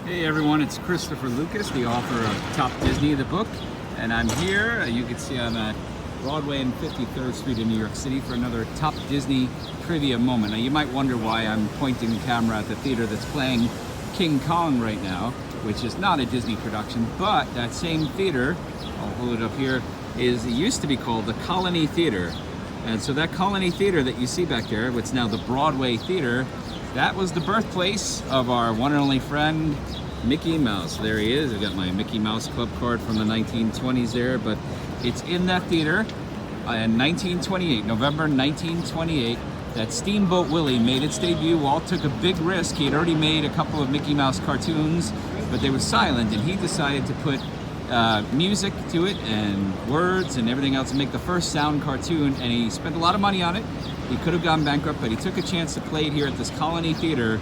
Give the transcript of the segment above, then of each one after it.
Hey everyone, it's Christopher Lucas, the author of Top Disney, the book, and I'm here, you can see on Broadway and 53rd Street in New York City for another Top Disney trivia moment. Now you might wonder why I'm pointing the camera at the theater that's playing King Kong right now, which is not a Disney production, but that same theater, I'll hold it up here, it used to be called the Colony Theater. And so that Colony Theater that you see back there, what's now the Broadway Theater, that was the birthplace of our one and only friend, Mickey Mouse. There he is. I got my Mickey Mouse Club card from the 1920s there, but it's in that theater in 1928, November 1928, that Steamboat Willie made its debut. Walt took a big risk. He had already made a couple of Mickey Mouse cartoons, but they were silent, and he decided to put music to it and words and everything else and make the first sound cartoon, and he spent a lot of money on it. He could have gone bankrupt, but he took a chance to play it here at this Colony Theater,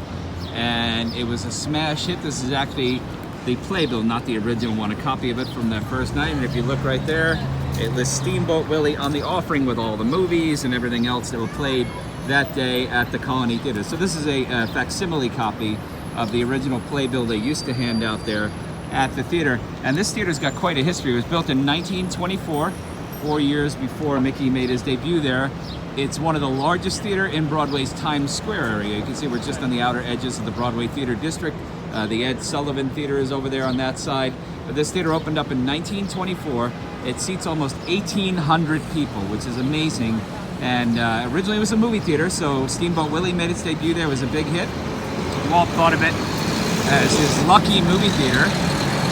and it was a smash hit. This is actually the playbill, not the original one, a copy of it from that first night. And if you look right there, it lists Steamboat Willie on the offering with all the movies and everything else that were played that day at the Colony Theater. So this is a facsimile copy of the original playbill they used to hand out there at the theater. And this theater's got quite a history. It was built in 1924, 4 years before Mickey made his debut there. It's one of the largest theater in Broadway's Times Square area. You can see we're just on the outer edges of the Broadway Theater District. The Ed Sullivan Theater is over there on that side. But this theater opened up in 1924. It seats almost 1,800 people, which is amazing. And originally it was a movie theater, so Steamboat Willie made its debut there. It was a big hit. Walt thought of it as his lucky movie theater.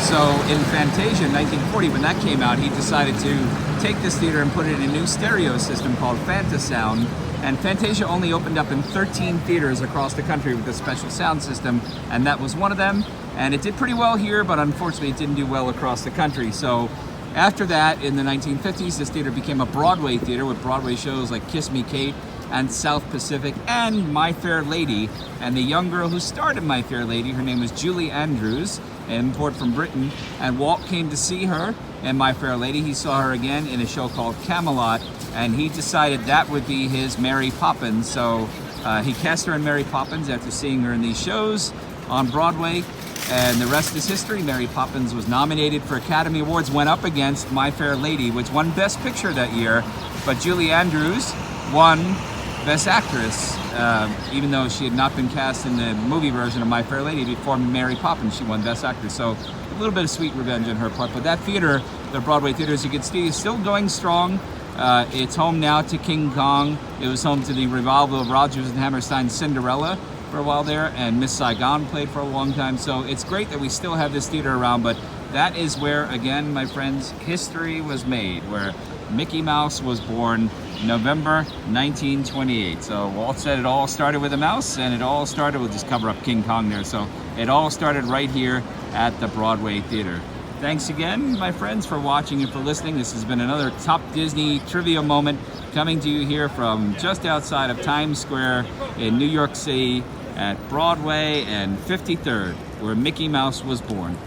So in Fantasia in 1940, when that came out, he decided to take this theater and put it in a new stereo system called Fantasound. And Fantasia only opened up in 13 theaters across the country with a special sound system, and that was one of them. And it did pretty well here, but unfortunately it didn't do well across the country. So after that, in the 1950s, this theater became a Broadway theater with Broadway shows like Kiss Me Kate and South Pacific and My Fair Lady. And the young girl who started My Fair Lady, her name was Julie Andrews, an import from Britain, and Walt came to see her in My Fair Lady. He saw her again in a show called Camelot, and he decided that would be his Mary Poppins. So he cast her in Mary Poppins after seeing her in these shows on Broadway, and the rest is history. Mary Poppins was nominated for Academy Awards, went up against My Fair Lady, which won Best Picture that year, but Julie Andrews won Best Actress, even though she had not been cast in the movie version of My Fair Lady before Mary Poppins. She won Best Actress, so a little bit of sweet revenge on her part. But that theater, the Broadway Theater, as you can see, is still going strong. It's home now to King Kong. It was home to the revival of Rodgers and Hammerstein's Cinderella for a while there, and Miss Saigon played for a long time. So it's great that we still have this theater around, but that is where, again, my friends, history was made, where Mickey Mouse was born November 1928. So Walt said it all started with a mouse, and it all started, we'll just cover up King Kong there. So it all started right here at the Broadway Theater. Thanks again, my friends, for watching and for listening. This has been another Top Disney trivia moment coming to you here from just outside of Times Square in New York City at Broadway and 53rd, where Mickey Mouse was born.